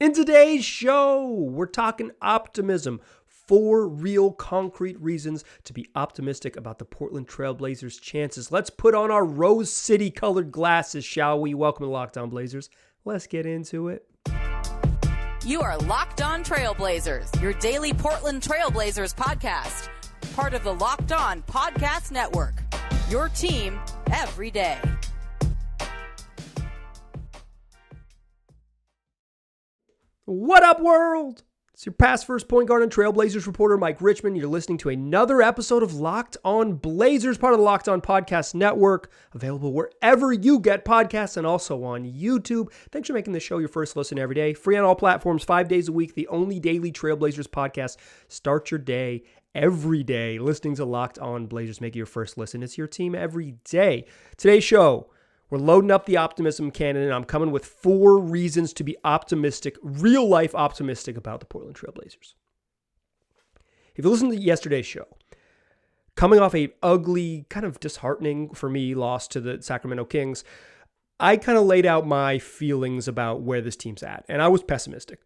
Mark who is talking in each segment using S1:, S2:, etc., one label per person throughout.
S1: In today's show, we're talking optimism. 4 real concrete reasons to be optimistic about the Portland Trail Blazers' chances. Let's put on our Rose City colored glasses, shall we? Welcome to Locked On Blazers. Let's get into it.
S2: You are Locked On Trailblazers, your daily Portland Trailblazers podcast. Part of the Locked On Podcast Network. Your team every day.
S1: What up, world? It's your past first point guard and Trailblazers reporter, Mike Richmond. You're listening to another episode of Locked On Blazers, part of the Locked On Podcast Network, available wherever you get podcasts and also on YouTube. Thanks for making this show your first listen every day. Free on all platforms, 5 days a week, the only daily Trailblazers podcast. Start your day every day listening to Locked On Blazers. Make it your first listen. It's your team every day. Today's show, we're loading up the optimism cannon, and I'm coming with 4 reasons to be optimistic, real-life optimistic about the Portland Trail Blazers. If you listen to yesterday's show, coming off a ugly, kind of disheartening, for me, loss to the Sacramento Kings, I kind of laid out my feelings about where this team's at, and I was pessimistic.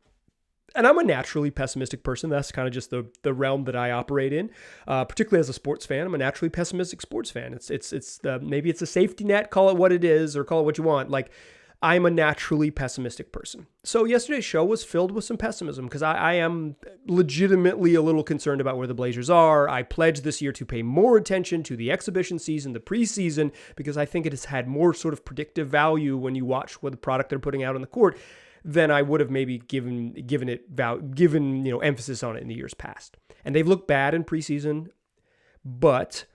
S1: And I'm a naturally pessimistic person. That's kind of just the realm that I operate in. Particularly as a sports fan, I'm a naturally pessimistic sports fan. Maybe it's a safety net, call it what it is, or call it what you want. Like, I'm a naturally pessimistic person. So yesterday's show was filled with some pessimism because I am legitimately a little concerned about where the Blazers are. I pledged this year to pay more attention to the exhibition season, the preseason, because I think it has had more sort of predictive value when you watch what the product they're putting out on the court than I would have maybe given emphasis on it in the years past. And they've looked bad in preseason, but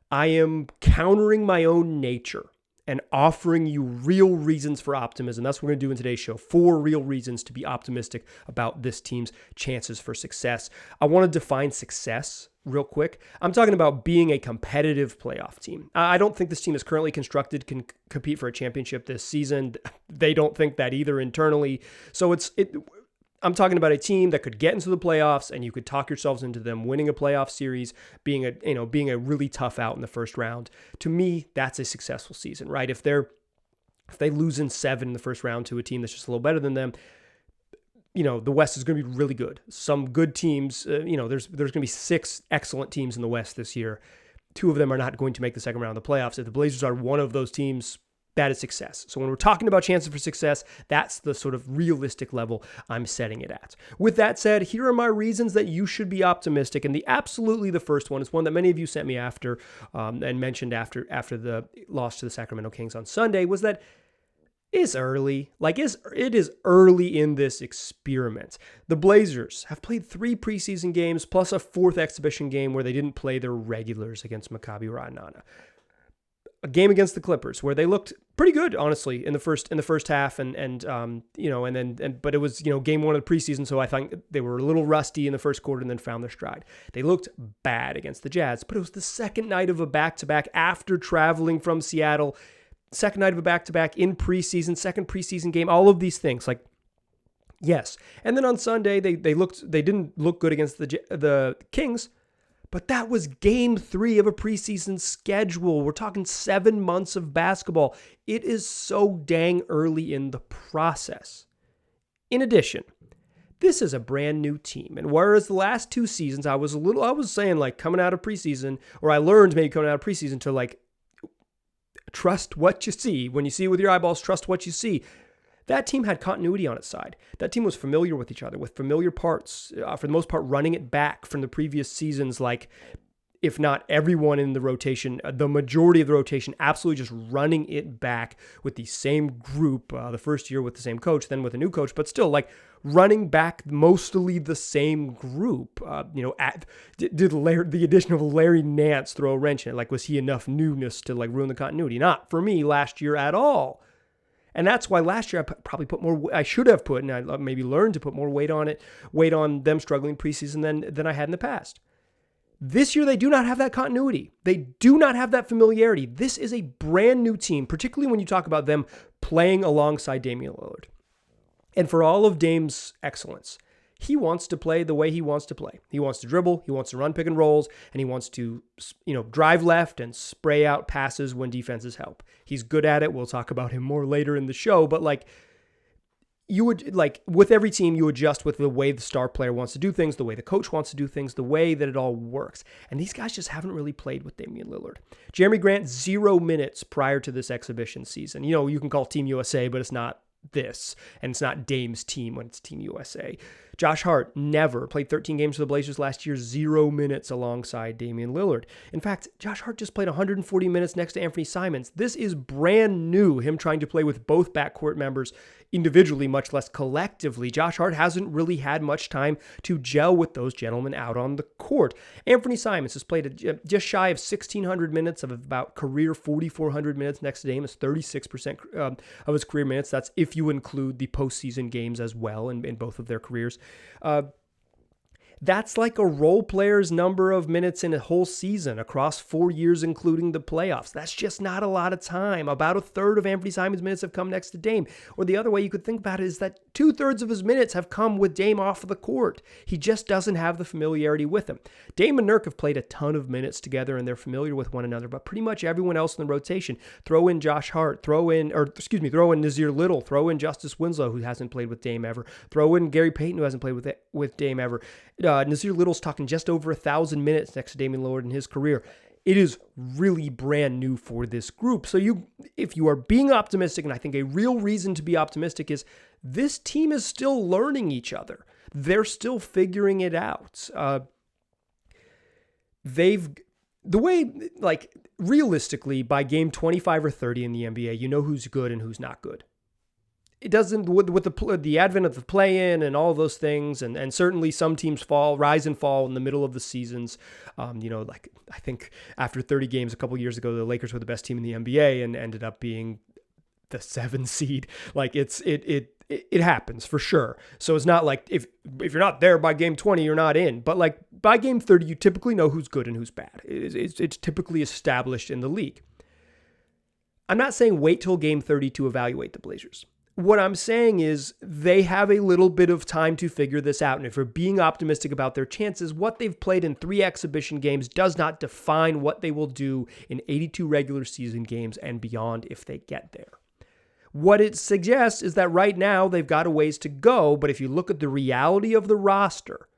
S1: I am countering my own nature and offering you real reasons for optimism. That's what we're going to do in today's show. 4 real reasons to be optimistic about this team's chances for success. I want to define success real quick. I'm talking about being a competitive playoff team. I don't think this team is currently constructed can compete for a championship this season. They don't think that either internally. So I'm talking about a team that could get into the playoffs and you could talk yourselves into them winning a playoff series, being a really tough out in the first round. To me, that's a successful season, right? If they lose in 7 in the first round to a team that's just a little better than them, the West is going to be really good. Some good teams, there's going to be 6 excellent teams in the West this year. 2 of them are not going to make the second round of the playoffs. If the Blazers are one of those teams, that is success. So when we're talking about chances for success, that's the sort of realistic level I'm setting it at. With that said, here are my reasons that you should be optimistic. And absolutely the first one is one that many of you sent me after and mentioned after the loss to the Sacramento Kings on Sunday, was that it's early. It is early in this experiment. The Blazers have played 3 preseason games plus a 4th exhibition game where they didn't play their regulars against Maccabi Ra'anana. A game against the Clippers where they looked pretty good, honestly, in the first half, but it was game 1 of the preseason, so I think they were a little rusty in the first quarter and then found their stride. They looked bad against the Jazz, but it was the second night of a back-to-back after traveling from Seattle. Second night of a back-to-back in preseason, second preseason game, all of these things. Yes. And then on Sunday, they didn't look good against the Kings, but that was game 3 of a preseason schedule. We're talking 7 months of basketball. It is so dang early in the process. In addition, this is a brand new team. And whereas the last 2 seasons, I was saying coming out of preseason, or I learned maybe coming out of preseason to trust what you see. When you see it with your eyeballs, trust what you see. That team had continuity on its side. That team was familiar with each other, with familiar parts, for the most part, running it back from the previous seasons, if not everyone in the rotation, the majority of the rotation, absolutely just running it back with the same group, the first year with the same coach, then with a new coach, but still, running back mostly the same group. Did the addition of Larry Nance throw a wrench in it? Was he enough newness to ruin the continuity? Not for me last year at all. And that's why last year I should have put, and I maybe learned to put more weight on them struggling preseason than I had in the past. This year, they do not have that continuity. They do not have that familiarity. This is a brand new team, particularly when you talk about them playing alongside Damian Lillard. And for all of Dame's excellence, he wants to play the way he wants to play. He wants to dribble, he wants to run pick and rolls, and he wants to, drive left and spray out passes when defenses help. He's good at it. We'll talk about him more later in the show, but you would, like, with every team, you adjust with the way the star player wants to do things, the way the coach wants to do things, the way that it all works. And these guys just haven't really played with Damian Lillard. Jeremy Grant, 0 minutes prior to this exhibition season. You know, you can call Team USA, but it's not this, and it's not Dame's team when it's Team USA. Josh Hart never played 13 games for the Blazers last year, 0 minutes alongside Damian Lillard. In fact, Josh Hart just played 140 minutes next to Anthony Simons. This is brand new, him trying to play with both backcourt members individually, much less collectively. Josh Hart hasn't really had much time to gel with those gentlemen out on the court. Anthony Simons has played just shy of 1,600 minutes of about career 4,400 minutes next to Dame. It's 36% of his career minutes. That's if you include the postseason games as well in both of their careers. That's like a role player's number of minutes in a whole season across 4 years, including the playoffs. That's just not a lot of time. About a third of Anthony Simons' minutes have come next to Dame. Or the other way you could think about it is that 2/3 of his minutes have come with Dame off of the court. He just doesn't have the familiarity with him. Dame and Nurk have played a ton of minutes together and they're familiar with one another, but pretty much everyone else in the rotation, throw in Josh Hart, throw in Nasir Little, throw in Justice Winslow, who hasn't played with Dame ever, throw in Gary Payton, who hasn't played with Dame ever. Nasir Little's talking just over 1,000 minutes next to Damian Lillard in his career. It is really brand new for this group. So if you are being optimistic, and I think a real reason to be optimistic is this team is still learning each other. They're still figuring it out. Realistically, by game 25 or 30 in the NBA, you know who's good and who's not good. It doesn't, with the advent of the play-in and all those things, and certainly some teams rise and fall in the middle of the seasons. I think after 30 games a couple years ago, the Lakers were the best team in the NBA and ended up being the 7 seed. Like it happens for sure. So it's not like if you're not there by game 20, you're not in. But like by game 30, you typically know who's good and who's bad. It's typically established in the league. I'm not saying wait till game 30 to evaluate the Blazers. What I'm saying is they have a little bit of time to figure this out. And if you're being optimistic about their chances, what they've played in 3 exhibition games does not define what they will do in 82 regular season games and beyond if they get there. What it suggests is that right now they've got a ways to go, but if you look at the reality of the roster,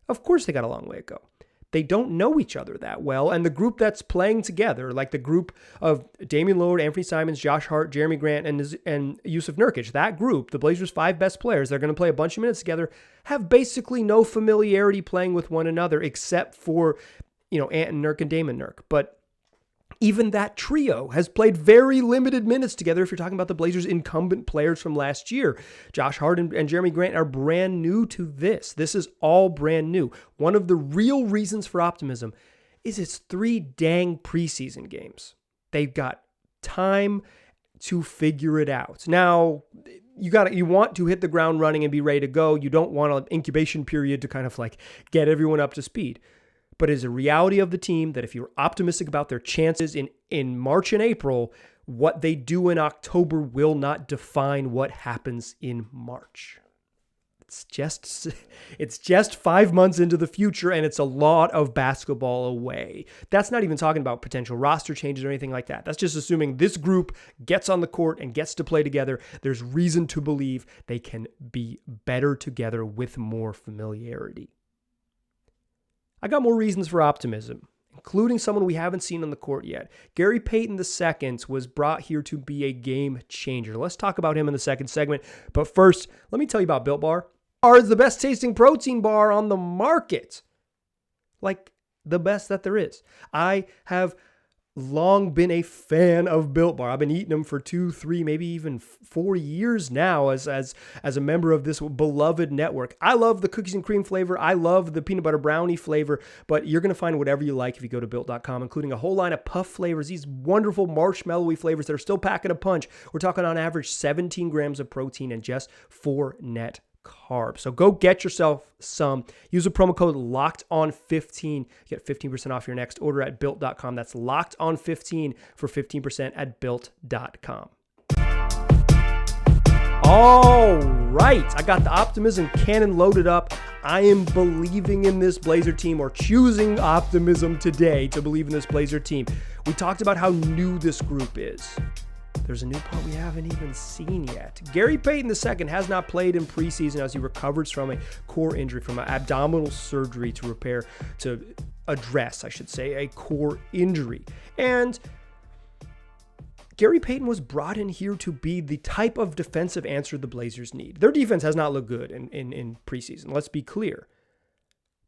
S1: of course they got a long way to go. They don't know each other that well, and the group that's playing together, like the group of Damian Lillard, Anthony Simons, Josh Hart, Jeremy Grant, and Yusuf Nurkic, that group, the Blazers' 5 best players, they're going to play a bunch of minutes together, have basically no familiarity playing with one another except for, Ant and Nurk and Damon Nurk. But even that trio has played very limited minutes together if you're talking about the Blazers' incumbent players from last year. Josh Hart and Jeremy Grant are brand new to this. This is all brand new. One of the real reasons for optimism is it's 3 dang preseason games. They've got time to figure it out. Now, you want to hit the ground running and be ready to go. You don't want an incubation period to kind of like get everyone up to speed. But it is a reality of the team that if you're optimistic about their chances in March and April, what they do in October will not define what happens in March. It's just 5 months into the future, and it's a lot of basketball away. That's not even talking about potential roster changes or anything like that. That's just assuming this group gets on the court and gets to play together. There's reason to believe they can be better together with more familiarity. I got more reasons for optimism, including someone we haven't seen on the court yet. Gary Payton II was brought here to be a game changer. Let's talk about him in the second segment. But first, let me tell you about Built Bar. Bar is the best tasting protein bar on the market. Like the best that there is. I have long been a fan of Built Bar. I've been eating them for 2, 3, maybe even 4 years now as a member of this beloved network. I love the cookies and cream flavor. I love the peanut butter brownie flavor, but you're going to find whatever you like if you go to Built.com, including a whole line of puff flavors, these wonderful marshmallowy flavors that are still packing a punch. We're talking on average 17 grams of protein and just 4 net carbs. So go get yourself some. Use the promo code LOCKEDON15. Get 15% off your next order at Built.com. That's LOCKEDON15 for 15% at Built.com. All right. I got the optimism cannon loaded up. I am believing in this Blazer team, or choosing optimism today to believe in this Blazer team. We talked about how new this group is. there's a new part we haven't even seen yet. Gary Payton II has not played in preseason as he recovers from a core injury, from an abdominal surgery to address a core injury. And Gary Payton was brought in here to be the type of defensive answer the Blazers need. Their defense has not looked good in preseason, let's be clear.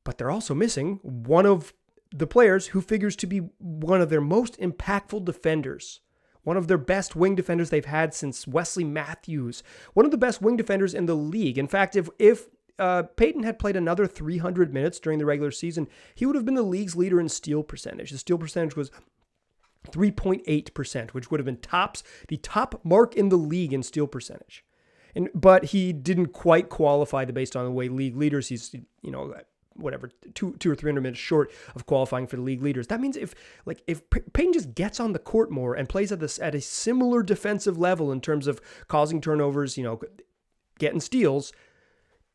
S1: But they're also missing one of the players who figures to be one of their most impactful defenders. One of their best wing defenders they've had since Wesley Matthews. One of the best wing defenders in the league. In fact, if Payton had played another 300 minutes during the regular season, he would have been the league's leader in steal percentage. The steal percentage was 3.8%, which would have been the top mark in the league in steal percentage. But he didn't quite qualify based on the way league leaders. He's, 200 or 300 minutes short of qualifying for the league leaders. That means if Payton just gets on the court more and plays at a similar defensive level in terms of causing turnovers, getting steals,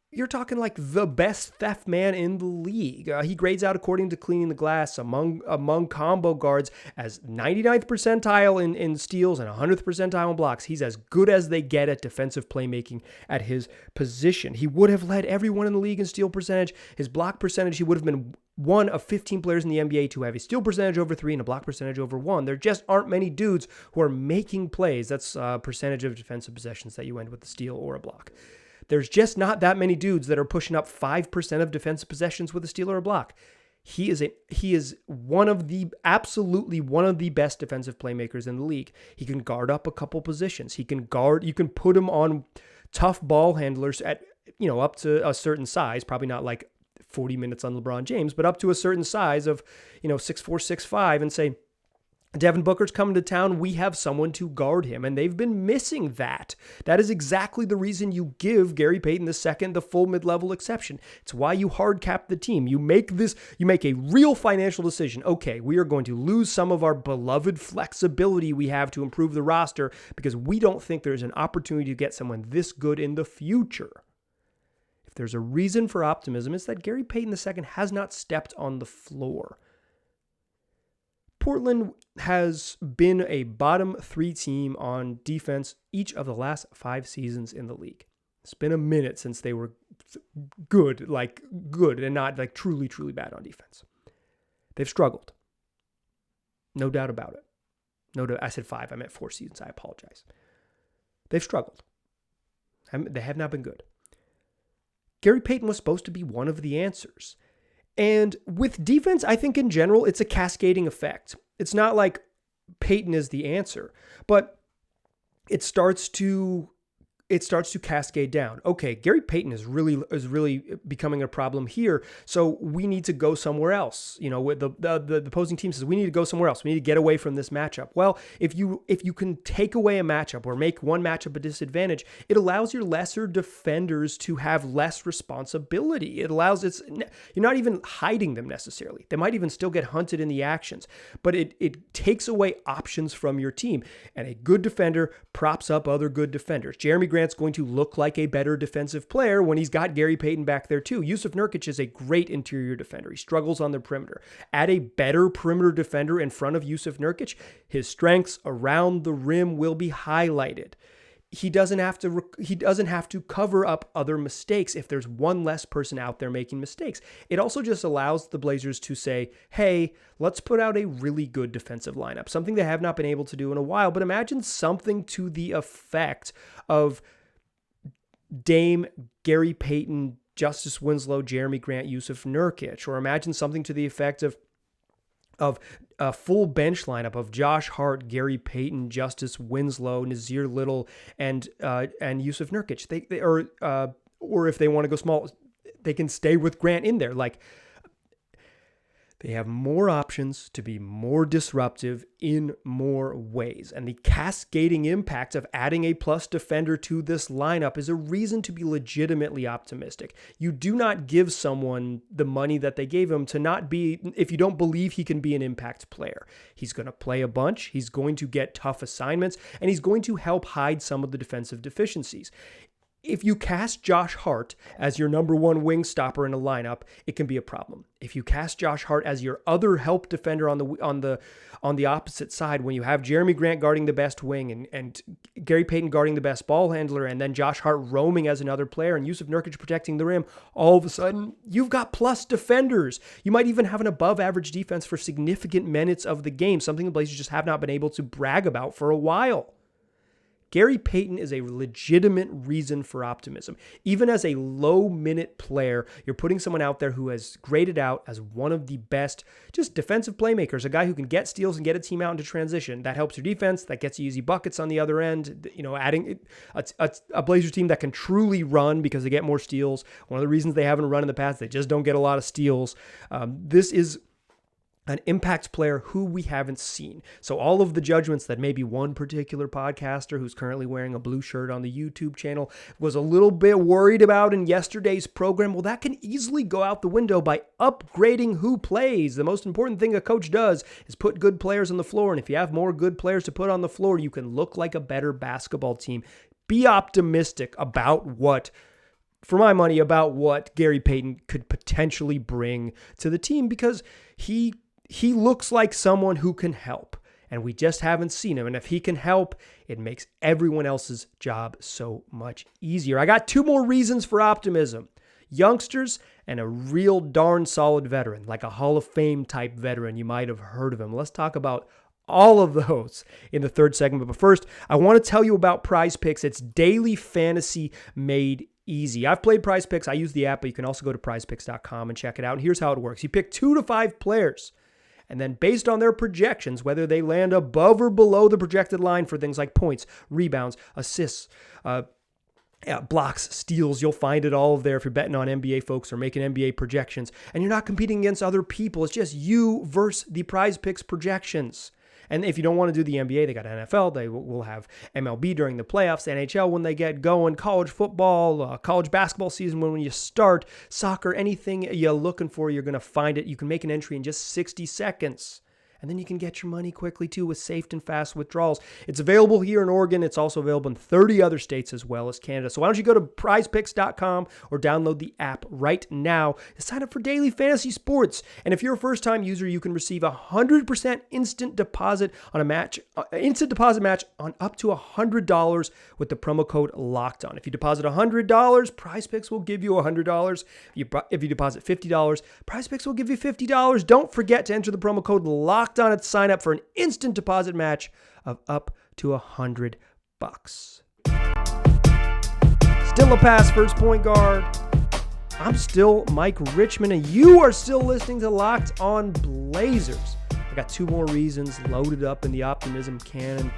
S1: you're talking like the best theft man in the league. He grades out according to Cleaning the Glass among combo guards as 99th percentile in steals and 100th percentile in blocks. He's as good as they get at defensive playmaking at his position. He would have led everyone in the league in steal percentage. His block percentage, he would have been one of 15 players in the NBA to have a steal percentage over 3 and a block percentage over 1. There just aren't many dudes who are making plays. That's a percentage of defensive possessions that you end with a steal or a block. There's just not that many dudes that are pushing up 5% of defensive possessions with a steal or a block. He is absolutely one of the best defensive playmakers in the league. He can guard up a couple positions. You can put him on tough ball handlers at, up to a certain size, probably not like 40 minutes on LeBron James, but up to a certain size of, 6'4", 6'5", and say, Devin Booker's coming to town. We have someone to guard him, and they've been missing that. That is exactly the reason you give Gary Payton II the full mid-level exception. It's why you hard cap the team. You make a real financial decision. Okay, we are going to lose some of our beloved flexibility we have to improve the roster because we don't think there's an opportunity to get someone this good in the future. If there's a reason for optimism, it's that Gary Payton II has not stepped on the floor. Portland has been a bottom 3 team on defense each of the last 5 seasons in the league. It's been a minute since they were good and not like truly, truly bad on defense. They've struggled. No doubt about it. I said 5. I meant 4 seasons. I apologize. They've struggled. They have not been good. Gary Payton was supposed to be one of the answers. And with defense, I think in general, it's a cascading effect. It's not like Payton is the answer, but it starts to cascade down. Okay, Gary Payton is really becoming a problem here, so we need to go somewhere else. With the opposing team says we need to go somewhere else. We need to get away from this matchup. Well, if you can take away a matchup or make one matchup a disadvantage, it allows your lesser defenders to have less responsibility. You're not even hiding them necessarily. They might even still get hunted in the actions, but it takes away options from your team. And a good defender props up other good defenders. Jeremy Grant's going to look like a better defensive player when he's got Gary Payton back there too. Yusuf Nurkic is a great interior defender. He struggles on the perimeter. Add a better perimeter defender in front of Yusuf Nurkic, his strengths around the rim will be highlighted. He doesn't have to cover up other mistakes if there's one less person out there making mistakes. It also just allows the Blazers to say, hey, let's put out a really good defensive lineup, something they have not been able to do in a while. But imagine something to the effect of Dame, Gary Payton, Justice Winslow, Jeremy Grant, Yusuf Nurkic, or imagine something to the effect of a full bench lineup of Josh Hart, Gary Payton, Justice Winslow, Nazir Little, and Yusuf Nurkic. Or if they want to go small, they can stay with Grant in there. Like, they have more options to be more disruptive in more ways. And the cascading impact of adding a plus defender to this lineup is a reason to be legitimately optimistic. You do not give someone the money that they gave him to not be, if you don't believe he can be an impact player. He's going to play a bunch, he's going to get tough assignments, and he's going to help hide some of the defensive deficiencies. If you cast Josh Hart as your number one wing stopper in a lineup, it can be a problem. If you cast Josh Hart as your other help defender on the opposite side, when you have Jeremy Grant guarding the best wing and Gary Payton guarding the best ball handler, and then Josh Hart roaming as another player and Yusuf Nurkic protecting the rim, all of a sudden you've got plus defenders. You might even have an above average defense for significant minutes of the game, something the Blazers just have not been able to brag about for a while. Gary Payton is a legitimate reason for optimism. Even as a low-minute player, you're putting someone out there who has graded out as one of the best just defensive playmakers, a guy who can get steals and get a team out into transition. That helps your defense. That gets you easy buckets on the other end. Adding a Blazers team that can truly run because they get more steals. One of the reasons they haven't run in the past, they just don't get a lot of steals. This is an impact player who we haven't seen. So all of the judgments that maybe one particular podcaster who's currently wearing a blue shirt on the YouTube channel was a little bit worried about in yesterday's program, well, that can easily go out the window by upgrading who plays. The most important thing a coach does is put good players on the floor. And if you have more good players to put on the floor, you can look like a better basketball team. Be optimistic about what Gary Payton could potentially bring to the team, because he looks like someone who can help, and we just haven't seen him. And if he can help, it makes everyone else's job so much easier. I got two more reasons for optimism: youngsters and a real darn solid veteran, like a Hall of Fame type veteran. You might have heard of him. Let's talk about all of those in the third segment. But first, I want to tell you about Prize Picks. It's daily fantasy made easy. I've played Prize Picks. I use the app, but you can also go to prizepicks.com and check it out. And here's how it works. You pick 2 to 5 players, and then based on their projections, whether they land above or below the projected line for things like points, rebounds, assists, blocks, steals, you'll find it all there if you're betting on NBA folks or making NBA projections. And you're not competing against other people. It's just you versus the Prize Picks projections. And if you don't want to do the NBA, they got NFL. They will have MLB during the playoffs, NHL when they get going, college football, college basketball season when you start, soccer, anything you're looking for, you're going to find it. You can make an entry in just 60 seconds. And then you can get your money quickly, too, with safe and fast withdrawals. It's available here in Oregon. It's also available in 30 other states as well as Canada. So why don't you go to prizepicks.com or download the app right now to sign up for daily fantasy sports. And if you're a first-time user, you can receive a 100% instant deposit match on up to $100 with the promo code LOCKEDON. If you deposit $100, Prize Picks will give you $100. If you deposit $50, Prize Picks will give you $50. Don't forget to enter the promo code LOCKEDON at sign up for an instant deposit match of up to $100. Still a pass first point guard. I'm still Mike Richmond, and you are still listening to Locked On Blazers. I got 2 more reasons loaded up in the Optimism cannon.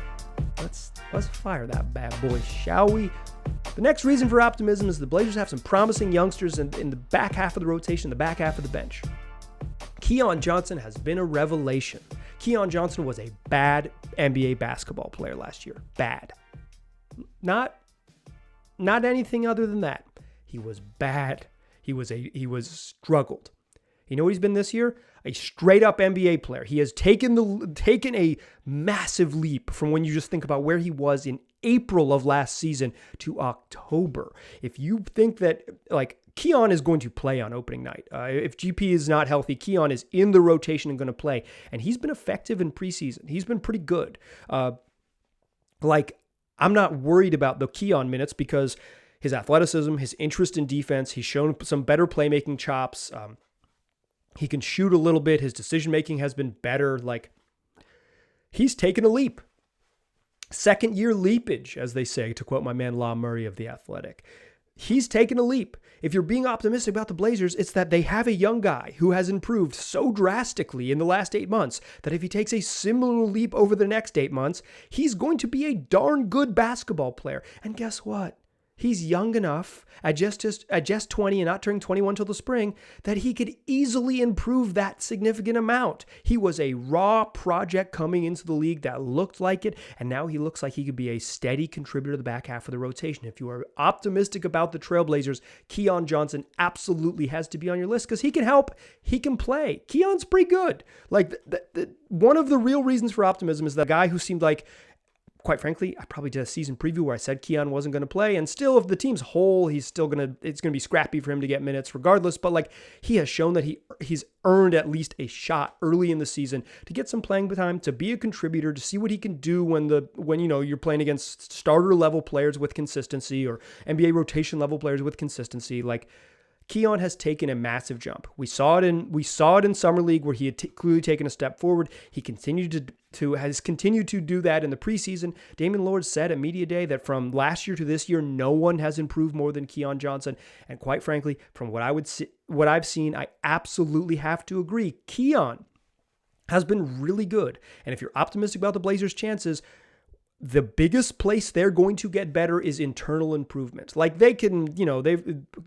S1: Let's fire that bad boy, shall we? The next reason for optimism is the Blazers have some promising youngsters in the back half of the rotation, the back half of the bench. Keon Johnson has been a revelation. Keon Johnson was a bad NBA basketball player last year. Bad. Not anything other than that. He was bad. He was struggled. You know what he's been this year? A straight up NBA player. He has taken a massive leap from when you just think about where he was in April of last season to October. If you think that Keon is going to play on opening night. If GP is not healthy, Keon is in the rotation and going to play. And he's been effective in preseason. He's been pretty good. I'm not worried about the Keon minutes because his athleticism, his interest in defense, he's shown some better playmaking chops. He can shoot a little bit. His decision-making has been better. He's taken a leap. Second-year leapage, as they say, to quote my man La Murray of The Athletic. He's taken a leap. If you're being optimistic about the Blazers, it's that they have a young guy who has improved so drastically in the last 8 months that if he takes a similar leap over the next 8 months, he's going to be a darn good basketball player. And guess what? He's young enough at just 20 and not turning 21 till the spring that he could easily improve that significant amount. He was a raw project coming into the league that looked like it, and now he looks like he could be a steady contributor to the back half of the rotation. If you are optimistic about the Trailblazers, Keon Johnson absolutely has to be on your list because he can help. He can play. Keon's pretty good. One of the real reasons for optimism is the guy who seemed like quite frankly, I probably did a season preview where I said Keon wasn't going to play, and still, if the team's whole, it's going to be scrappy for him to get minutes regardless. But like, he has shown that he's earned at least a shot early in the season to get some playing time, to be a contributor, to see what he can do when you're playing against starter level players with consistency or NBA rotation level players with consistency. Like, Keon has taken a massive jump. We saw it in Summer League where he had clearly taken a step forward. He has continued to do that in the preseason. Damian Lillard said at Media Day that from last year to this year, no one has improved more than Keon Johnson. And quite frankly, from what I've seen, I absolutely have to agree. Keon has been really good. And if you're optimistic about the Blazers' chances, the biggest place they're going to get better is internal improvement. Like, they can,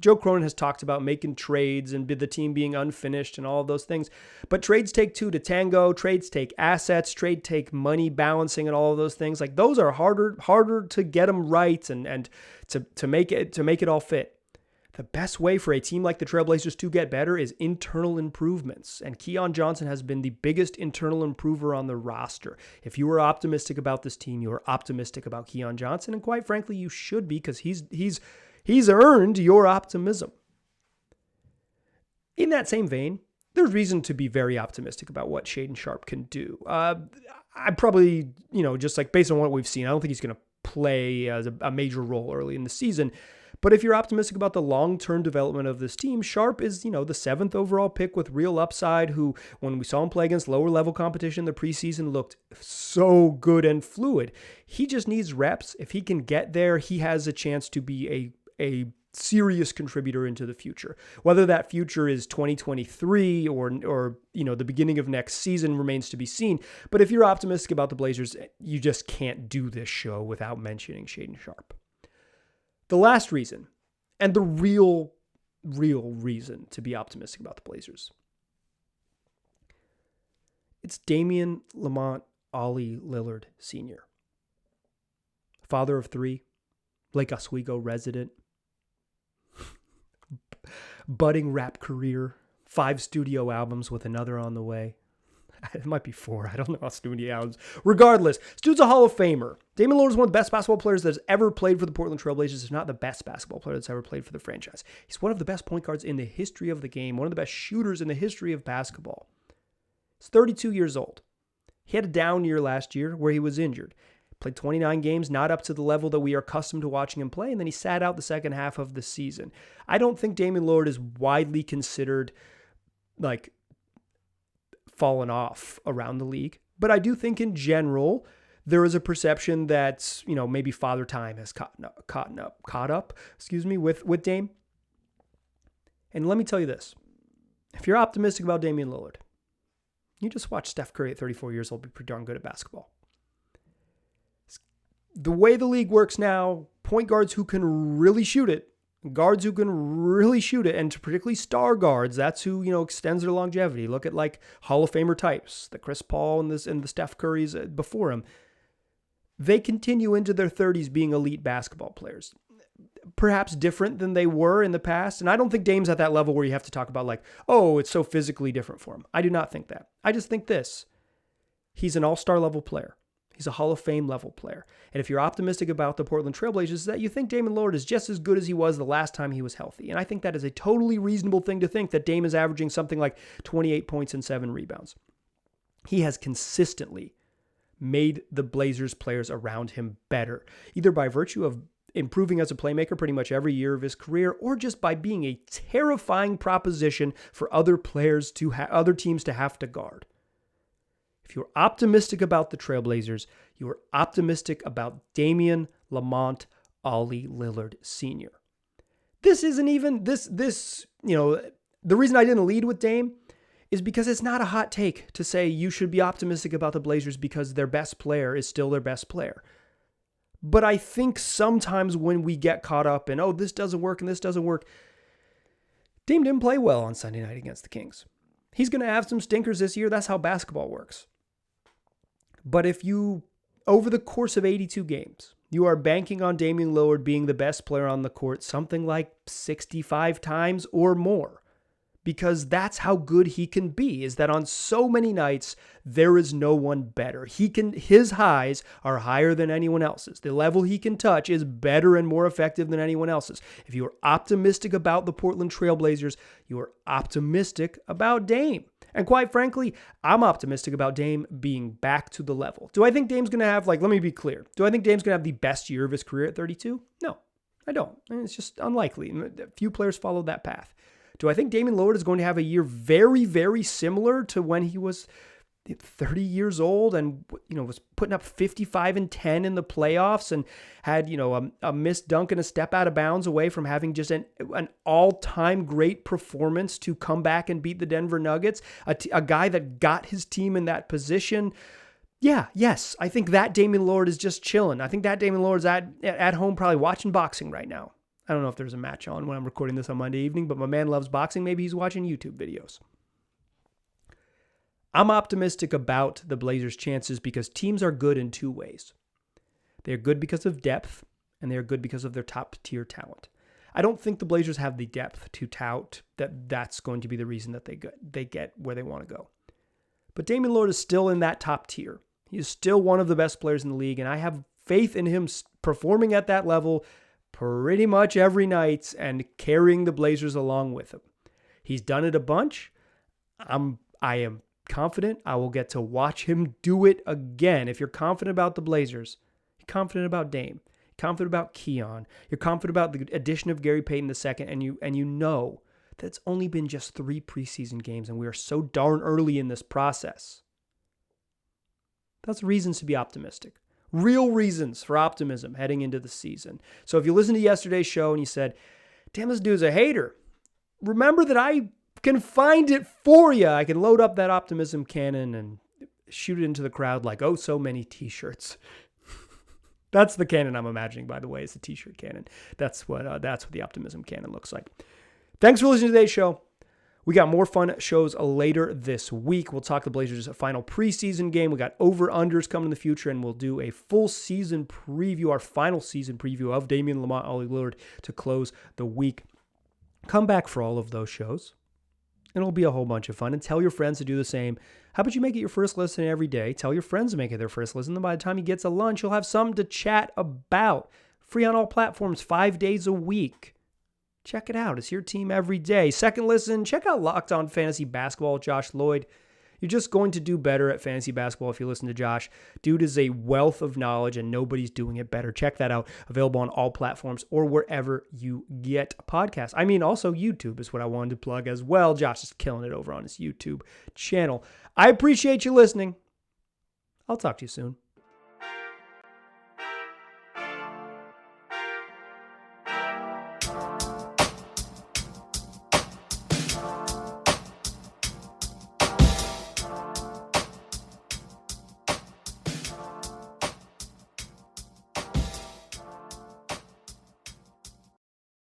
S1: Joe Cronin has talked about making trades and the team being unfinished and all of those things. But trades take two to tango. Trades take assets. Trade take money balancing and all of those things. Like, those are harder to get them right and to make it all fit. The best way for a team like the Trailblazers to get better is internal improvements. And Keon Johnson has been the biggest internal improver on the roster. If you are optimistic about this team, you are optimistic about Keon Johnson. And quite frankly, you should be, because he's earned your optimism. In that same vein, there's reason to be very optimistic about what Shaedon Sharpe can do. I probably, just like based on what we've seen, I don't think he's going to play as a major role early in the season. But if you're optimistic about the long-term development of this team, Sharpe is, the 7th overall pick with real upside, who, when we saw him play against lower-level competition in the preseason, looked so good and fluid. He just needs reps. If he can get there, he has a chance to be a serious contributor into the future. Whether that future is 2023 or the beginning of next season remains to be seen. But if you're optimistic about the Blazers, you just can't do this show without mentioning Shaedon Sharpe. The last reason, and the real reason to be optimistic about the Blazers, it's Damian Lamonte Ollie Lillard Sr. Father of 3, Lake Oswego resident, budding rap career, 5 studio albums with another on the way. It might be 4. I don't know about studio albums. Regardless, dude's a Hall of Famer. Damian Lillard is one of the best basketball players that's ever played for the Portland Trailblazers, if not the best basketball player that's ever played for the franchise. He's one of the best point guards in the history of the game, one of the best shooters in the history of basketball. He's 32 years old. He had a down year last year where he was injured. Played 29 games, not up to the level that we are accustomed to watching him play, and then he sat out the second half of the season. I don't think Damian Lillard is widely considered fallen off around the league. But I do think in general, there is a perception that, maybe Father Time has caught up with Dame. And let me tell you this. If you're optimistic about Damian Lillard, you just watch Steph Curry at 34 years old be pretty darn good at basketball. The way the league works now, point guards who can really shoot it, guards who can really shoot it, and particularly star guards, that's who, extends their longevity. Look at like Hall of Famer types, the Chris Paul and the Steph Currys before him. They continue into their 30s being elite basketball players. Perhaps different than they were in the past. And I don't think Dame's at that level where you have to talk about it's so physically different for him. I do not think that. I just think this. He's an all-star level player. He's a Hall of Fame level player. And if you're optimistic about the Portland Trailblazers, that you think Damian Lillard is just as good as he was the last time he was healthy. And I think that is a totally reasonable thing to think, that Dame is averaging something like 28 points and 7 rebounds. He has consistently made the Blazers players around him better, either by virtue of improving as a playmaker pretty much every year of his career, or just by being a terrifying proposition for other players other teams to have to guard. If you're optimistic about the Trailblazers, you are optimistic about Damian Lamonte Ollie Lillard Sr. This isn't even, the reason I didn't lead with Dame is because it's not a hot take to say you should be optimistic about the Blazers because their best player is still their best player. But I think sometimes when we get caught up in, this doesn't work and this doesn't work, Dame didn't play well on Sunday night against the Kings. He's going to have some stinkers this year. That's how basketball works. But if you, over the course of 82 games, you are banking on Damian Lillard being the best player on the court something like 65 times or more, because that's how good he can be, is that on so many nights, there is no one better. His highs are higher than anyone else's. The level he can touch is better and more effective than anyone else's. If you are optimistic about the Portland Trail Blazers, you are optimistic about Dame. And quite frankly, I'm optimistic about Dame being back to the level. Do I think Dame's going to have, let me be clear. Do I think Dame's going to have the best year of his career at 32? No, I don't. It's just unlikely. Few players follow that path. Do I think Damian Lillard is going to have a year very, very similar to when he was 30 years old and, was putting up 55 and 10 in the playoffs and had, a missed dunk and a step out of bounds away from having just an all-time great performance to come back and beat the Denver Nuggets, a guy that got his team in that position? Yes, I think that Damian Lillard is just chilling. I think that Damian Lillard's at home probably watching boxing right now. I don't know if there's a match on when I'm recording this on Monday evening, but my man loves boxing. Maybe he's watching YouTube videos. I'm optimistic about the Blazers' chances because teams are good in two ways. They're good because of depth, and they're good because of their top-tier talent. I don't think the Blazers have the depth to tout that's going to be the reason that they get where they want to go. But Damian Lillard is still in that top tier. He is still one of the best players in the league, and I have faith in him performing at that level pretty much every night and carrying the Blazers along with him. He's done it a bunch. I am confident I will get to watch him do it again. If you're confident about the Blazers, you're confident about Dame, you're confident about Keon, you're confident about the addition of Gary Payton II, and you know that it's only been just 3 preseason games and we are so darn early in this process. That's reasons to be optimistic. Real reasons for optimism heading into the season. So if you listened to yesterday's show and you said, damn, this dude's a hater, remember that I can find it for you. I can load up that optimism cannon and shoot it into the crowd like, oh, so many t-shirts. That's the cannon I'm imagining, by the way, is the t-shirt cannon. That's what the optimism cannon looks like. Thanks for listening to today's show. We got more fun shows later this week. We'll talk the Blazers' final preseason game. We got over-unders coming in the future, and we'll do a full season preview, our final season preview of Damian Lamonte Ollie Lillard to close the week. Come back for all of those shows, and it'll be a whole bunch of fun. And tell your friends to do the same. How about you make it your first listen every day? Tell your friends to make it their first listen. Then by the time he gets a lunch, you'll have something to chat about. Free on all platforms, 5 days a week. Check it out. It's your team every day. Second listen, check out Locked On Fantasy Basketball with Josh Lloyd. You're just going to do better at fantasy basketball if you listen to Josh. Dude is a wealth of knowledge, and nobody's doing it better. Check that out. Available on all platforms or wherever you get podcasts. I mean, also YouTube is what I wanted to plug as well. Josh is killing it over on his YouTube channel. I appreciate you listening. I'll talk to you soon.